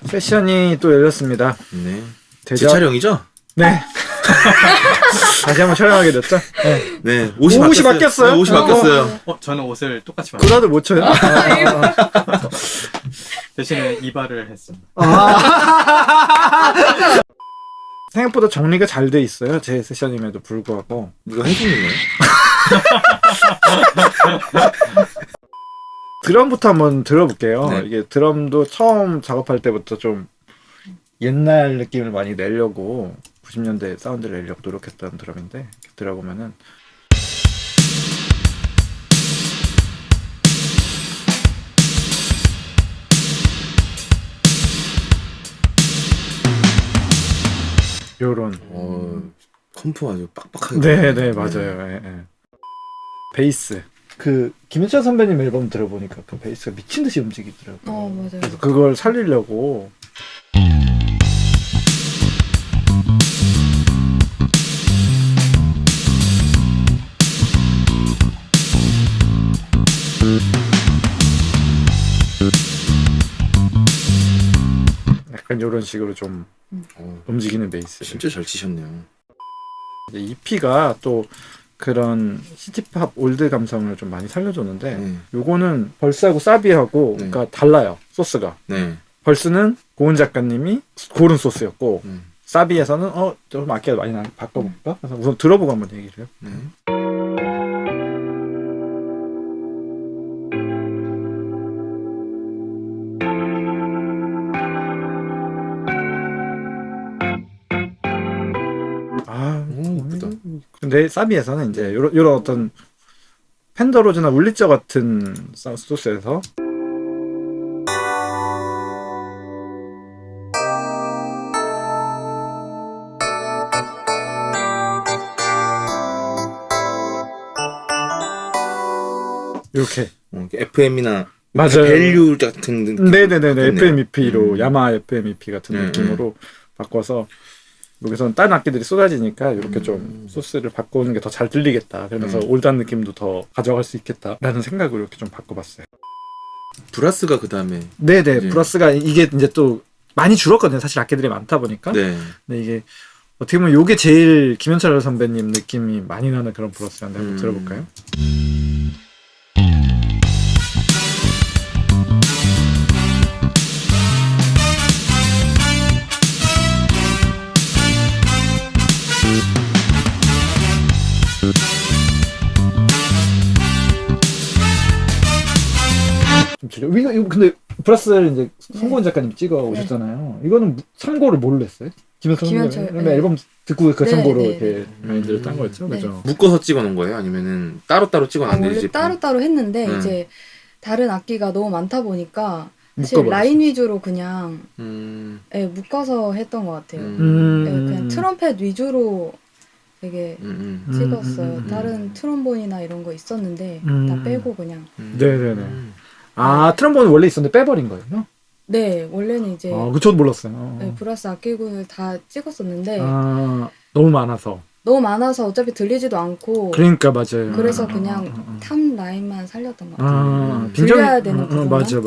세션이 또 열렸습니다. 네. 제 촬영이죠? 네. 다시 한번 촬영하게 됐죠? 네. 네. 옷이 바뀌었어요? 네, 옷이 바뀌었어요. 저는 옷을 똑같이 그라도 못 쳐요? 대신에 이발을 했습니다. 생각보다 정리가 잘 돼 있어요. 제 세션임에도 불구하고. 누가 해주는 거예요? 드럼부터 한번 들어볼게요. 네. 이게 드럼도 처음 작업할 때부터 좀 옛날 느낌을 많이 내려고 90년대 사운드를 내려고 노력했던 드럼인데 이렇게 들어보면은 요런 컴프 아주 빡빡하게. 네네 맞아요. 네. 네. 베이스 그 김현철 선배님 앨범 들어보니까 그 베이스가 미친 듯이 움직이더라고요. 맞아요. 그래서 그걸 살리려고 약간 이런 식으로 좀 움직이는 베이스. 진짜 잘 치셨네요. EP가 또 그런 시티팝 올드 감성을 좀 많이 살려줬는데 요거는 벌스하고 사비하고 그러니까 달라요. 소스가. 네. 벌스는 고은 작가님이 고른 소스였고 사비에서는 좀 악기가 많이 바꿔볼까? 그래서 우선 들어보고 한번 얘기를 해요. 네. 예쁘다. 근데 사비에서는 이제 요런 어떤 펜더로즈나 울리처 같은 소스에서 이렇게 FM이나 맞아요. 밸류 같은 느낌. 네네네. FMEP로 야마 FMEP 같은 느낌으로 바꿔서 여기서는 다른 악기들이 쏟아지니까 이렇게 좀 소스를 바꾸는 게 더 잘 들리겠다. 그러면서 올드한 느낌도 더 가져갈 수 있겠다라는 생각으로 이렇게 좀 바꿔봤어요. 브라스가 그 다음에. 네네. 브라스가 이게 이제 또 많이 줄었거든요. 사실 악기들이 많다 보니까. 네. 근데 이게 어떻게 보면 이게 제일 김현철 선배님 느낌이 많이 나는 그런 브라스인데 한번 들어볼까요? 이거 근데 브라스를 이제 송고은 작가님 찍어 오셨잖아요. 이거는 참고를 뭘로 했어요? 김현철 선배님 앨범 듣고 그 참고로 이렇게 마인드를 딴 거였죠, 그죠? 묶어서 찍어놓은 거예요? 아니면은 따로따로 찍어놨는데 원래 따로따로 했는데 이제 다른 악기가 너무 많다 보니까 사실 묶어버렸어. 라인 위주로 그냥 묶어서 했던 것 같아요. 그냥 트럼펫 위주로 되게 찍었어요. 다른 트롬본이나 이런 거 있었는데 다 빼고 그냥. 네네네. 아 트럼본은 원래 있었는데 빼버린 거예요? 네, 원래는 이제 저도 몰랐어요. 네, 브라스 악기군을 다 찍었었는데 너무 많아서 어차피 들리지도 않고 그러니까 맞아요. 그래서 그냥 탐 라인만 살렸던 것 같아요. 빈정이 들려야 되는 부분만. 맞아.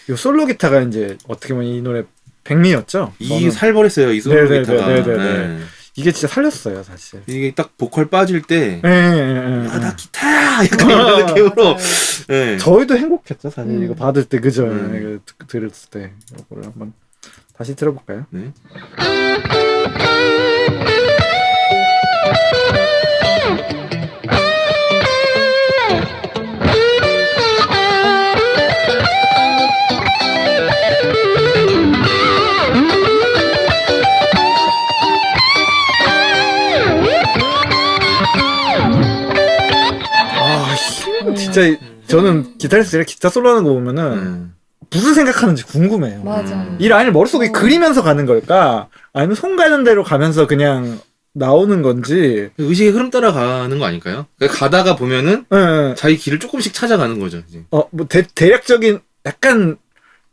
이 솔로 기타가 이제 어떻게 보면 이 노래 백미였죠. 이 살벌했어요. 이 솔로 기타가. 네네네. 이게 진짜 살렸어요, 사실. 이게 딱 보컬 빠질 때, 나 기타! 약간 이런 느낌으로. 네. 저희도 행복했죠, 사실. 이거 받을 때, 그죠? 이거 들었을 때. 이거를 한번 다시 들어볼까요? 네. 진짜 저는 기타리스트가 기타 솔로 하는 거 보면은 무슨 생각하는지 궁금해요. 맞아. 이 라인을 머릿속에 그리면서 가는 걸까? 아니면 손 가는 대로 가면서 그냥 나오는 건지. 의식의 흐름 따라가는 거 아닐까요? 그러니까 가다가 보면은 자기 길을 조금씩 찾아가는 거죠. 이제. 뭐 대략적인 약간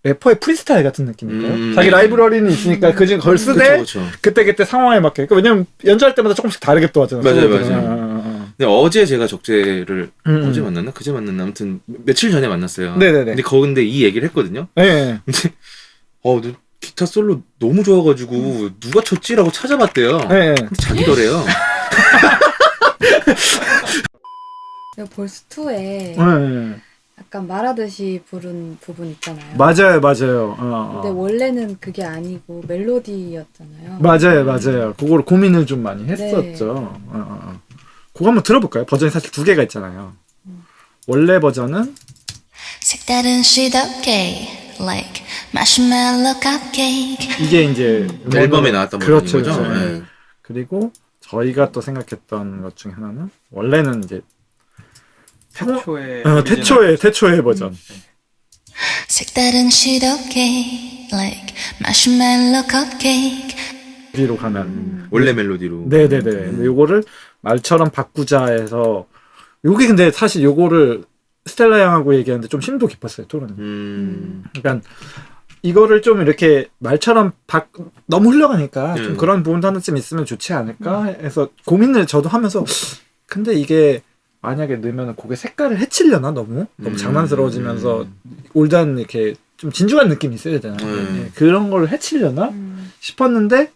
래퍼의 프리스타일 같은 느낌일까요? 자기 라이브러리는 있으니까 그걸 쓰되 그때 상황에 맞게. 그러니까 왜냐면 연주할 때마다 조금씩 다르게 또 하잖아요. 맞아요. 근데 어제 제가 적재를 어제 만났나? 그제 만났나? 아무튼 며칠 전에 만났어요. 네네네. 근데 이 얘기를 했거든요. 네. 근데 너 기타 솔로 너무 좋아가지고 누가 쳤지라고 찾아봤대요. 네. 근데 자기더래요. 볼스 2에 네. 약간 말하듯이 부른 부분 있잖아요. 맞아요. 근데 원래는 그게 아니고 멜로디였잖아요. 맞아요. 그걸 고민을 좀 많이 네. 했었죠. 그거 한번 들어볼까요? 버전이 사실 두 개가 있잖아요. 원래 버전은 색다른 시도 케이크 like 마시멜로 컵케이크 이게 이제 앨범에 나왔던 그렇죠, 버전인 거죠. 그렇죠. 네. 그리고 저희가 또 생각했던 것 중에 하나는 원래는 이제 태초의 버전. 색다른 시도 케이크 like 마시멜로 컵케이크 뒤로 가면 원래 멜로디로. 네네네. 근데 요거를 말처럼 바꾸자 해서 요게 근데 사실 요거를 스텔라 양하고 얘기하는데 좀 심도 깊었어요, 토론은. 그러니까 이거를 좀 이렇게 말처럼 너무 흘러가니까 좀 그런 부분도 하나쯤 있으면 좋지 않을까 해서 고민을 저도 하면서 근데 이게 만약에 넣으면 곡의 색깔을 해치려나 너무 장난스러워지면서 올드한 이렇게 좀 진중한 느낌이 있어야 되잖아요. 예, 그런 걸 해치려나 싶었는데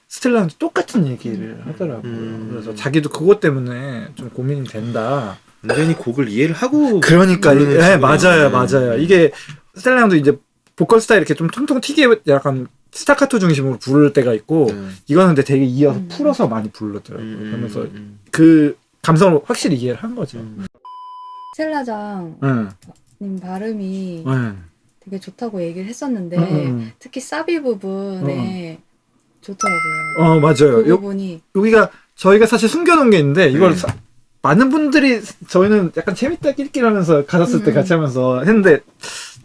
스텔라는 똑같은 얘기를 하더라고요. 그래서 자기도 그것 때문에 좀 고민이 된다. 완전히 곡을 이해를 하고. 그러니까 부르는 예, 친구예요. 맞아요. 이게 스텔라 형도 이제 보컬 스타일 이렇게 좀 통통 튀게 약간 스타카토 중심으로 부를 때가 있고 이거는 근데 되게 이어서 풀어서 많이 부르더라고요. 그러면서 그 감성을 확실히 이해를 한 거죠. 스텔라장님 발음이 되게 좋다고 얘기를 했었는데 특히 사비 부분에 좋더라고요. 맞아요. 그 부분이 여기가 저희가 사실 숨겨놓은 게 있는데 이걸 많은 분들이 저희는 약간 재밌다 낄낄하면서 가사 쓸 때 같이 하면서 했는데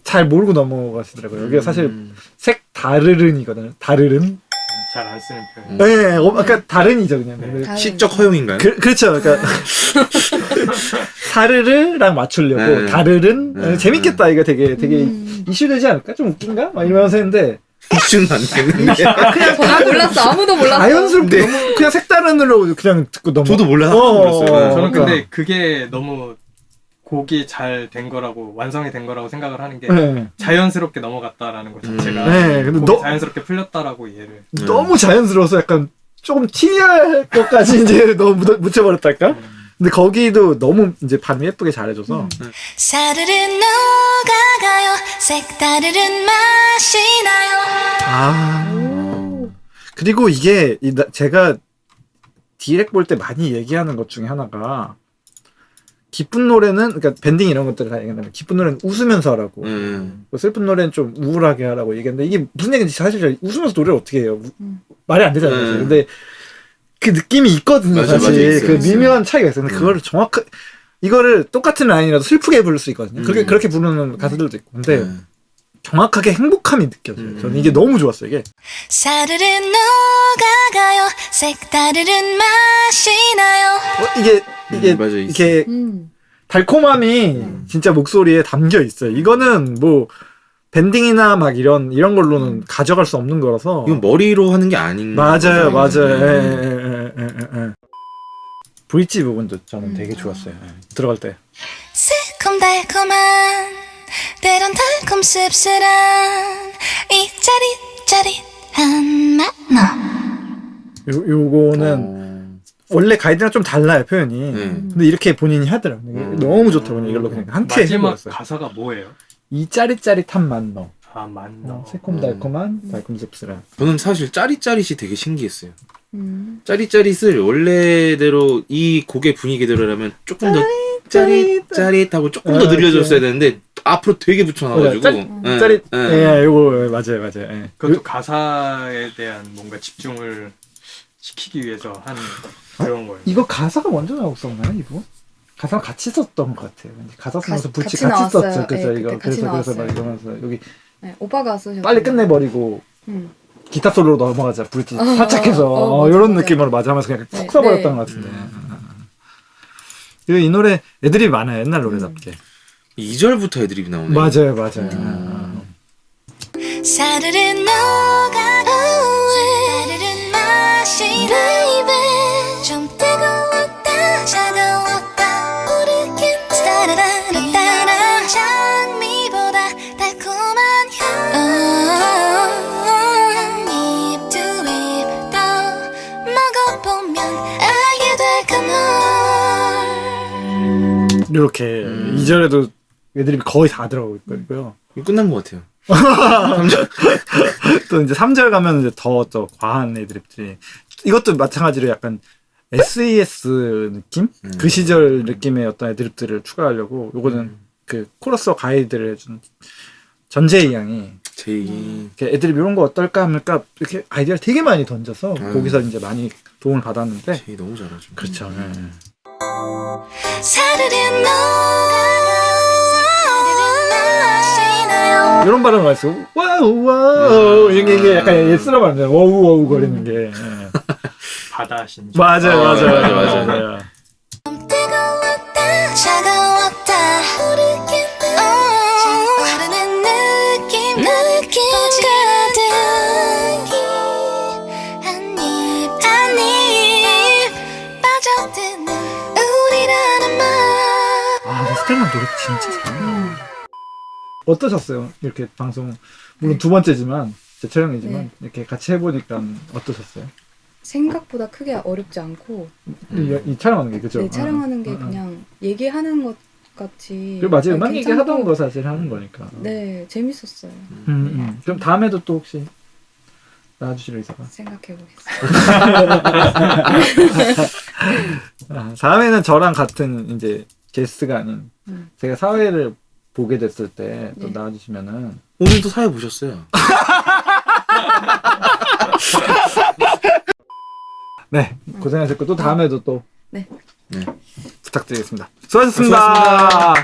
잘 모르고 넘어가시더라고요. 여기가 사실 색 다르른이거든요. 다르른. 잘 안 쓰는 표현. 네, 약간 다른이죠 그냥. 다른. 시적 허용인가요? 그렇죠. 그러니까 사르르랑 맞추려고 다르른 재밌겠다 이거 되게 이슈되지 않을까? 좀 웃긴가? 막 이러면서 했는데 이슈는 안 되는데. 저도 몰랐어. 아무도 몰랐어. 자연스럽게 너무 그냥 색다른으로 그냥 듣고 넘어. 저도 몰랐어요. 저는 그러니까. 근데 그게 너무 곡이 잘 된 거라고 완성이 된 거라고 생각을 하는 게 자연스럽게 넘어갔다라는 것 자체가 근데 곡이 자연스럽게 풀렸다라고 이해를. 너무 자연스러워서 약간 조금 티할 것까지 이제 너무 묻혀버렸달까? 근데 거기도 너무 이제 발음 예쁘게 잘해줘서 사르르 녹아가요 색다른 맛이 나요 그리고 이게 제가 디렉 볼 때 많이 얘기하는 것 중에 하나가 기쁜 노래는 그러니까 밴딩 이런 것들을 다 얘기한다면 기쁜 노래는 웃으면서 하라고 슬픈 노래는 좀 우울하게 하라고 얘기했는데 이게 무슨 얘기인지 사실 웃으면서 노래를 어떻게 해요? 말이 안 되잖아요. 사실. 근데 그 느낌이 있거든요. 사실 그 미묘한 차이가 있어요. 근데 그거를 정확하게 이거를 똑같은 라인이라도 슬프게 부를 수 있거든요. 그렇게 부르는 가수들도 있고 근데 정확하게 행복함이 느껴져요. 저는 이게 너무 좋았어요. 이게 사르르 녹아가요 색다른 맛이 나요 이게 맞아, 이게 달콤함이 진짜 목소리에 담겨 있어요. 이거는 뭐 밴딩이나 막 이런 걸로는 가져갈 수 없는 거라서 이건 머리로 하는 게 아닌. 맞아요. 예. 브릿지 부분도 저는 되게 좋았어요. 들어갈 때 새콤달콤한 때론 달콤 씁쓸한 이 짜릿짜릿한 맛 요거는 원래 가이드랑 좀 달라요 표현이. 근데 이렇게 본인이 하더라고요. 너무 좋더라고요. 이걸로 그냥 한 큐에 마지막 해버렸어요. 가사가 뭐예요? 이 짜릿짜릿한 맛 너. 아 맞나. 새콤달콤한 달콤 씁쓸한. 저는 사실 짜릿짜릿이 되게 신기했어요. 짜릿짜릿을 원래대로 이 곡의 분위기대로라면 조금 더 짜릿짜릿하고 조금 더 느려졌어야 되는데 앞으로 되게 붙여놔가지고 짜릿. 예, 요거 맞아요. 예. 그것도 가사에 대한 뭔가 집중을 시키기 위해서 한 그런 거예요. 이거 가사가 먼저 나오고 썼나요, 이거? 가사가 같이 썼던 것 같아요. 가사 쓰면서 불치 같이 같이 썼죠. 나왔어요. 그죠? 네, 이거 그때 같이 그래서 막 나왔어요. 이러면서 여기 네, 오빠가 쓰셨어요. 빨리 끝내버리고 기타 솔로로 넘어가자. 브릿지 살짝 해서 맞아, 이런 맞아. 느낌으로 마지막에 그냥 네, 푹 써버렸던 네. 것 같은데. 이 노래 애드립이 많아요. 옛날 노래답게. 2절부터 애드립이 나오네. 맞아요. 사르르 녹아가요 색다른 맛이 나요 좀 뜨거웠다 차가워 이렇게 2절에도 애드립이 거의 다 들어가고 있고요. 이거 끝난 것 같아요. 또 이제 3절 가면 이제 더 과한 애드립들이 이것도 마찬가지로 약간 SES 느낌? 그 시절 느낌의 어떤 애드립들을 추가하려고 요거는 그 코러스 가이드를 해준 전재희 양이 제이. 이렇게 애드립 이런 거 어떨까 하니까 이렇게 아이디어를 되게 많이 던져서 거기서 이제 많이 도움을 받았는데 제이 너무 잘하죠. 그렇죠. 사르르 이런 발음을 많이 쓰고 와우 와우 이게 약간 예스라 발음이잖아요. 워우 워우 거리는 게 바다신. 맞아요. 맞아요. 뜨거웠다 차가웠다 흐르는 느낌 가득 한입 빠져드는 우리라는 말. 아, 스텔라 노래 진짜 잘한다. 어떠셨어요? 이렇게 방송 물론 두 번째지만 제 촬영이지만 이렇게 같이 해보니까 어떠셨어요? 생각보다 크게 어렵지 않고 이 촬영하는 게 그죠? 네, 촬영하는 게 그냥 얘기하는 것 같이 그리고 마치 음악 괜찮고, 얘기 하던 거 사실 하는 거니까. 네, 재밌었어요. 그럼 다음에도 또 혹시 나와주실 의사가? 생각해 보겠습니다. 다음에는 저랑 같은 이제 게스트가 아닌 제가 사회를 보게 됐을 때 또 네. 나와주시면은 오늘도 사회 보셨어요. 네 고생하셨고 또 다음에도 또 네. 부탁드리겠습니다. 수고하셨습니다.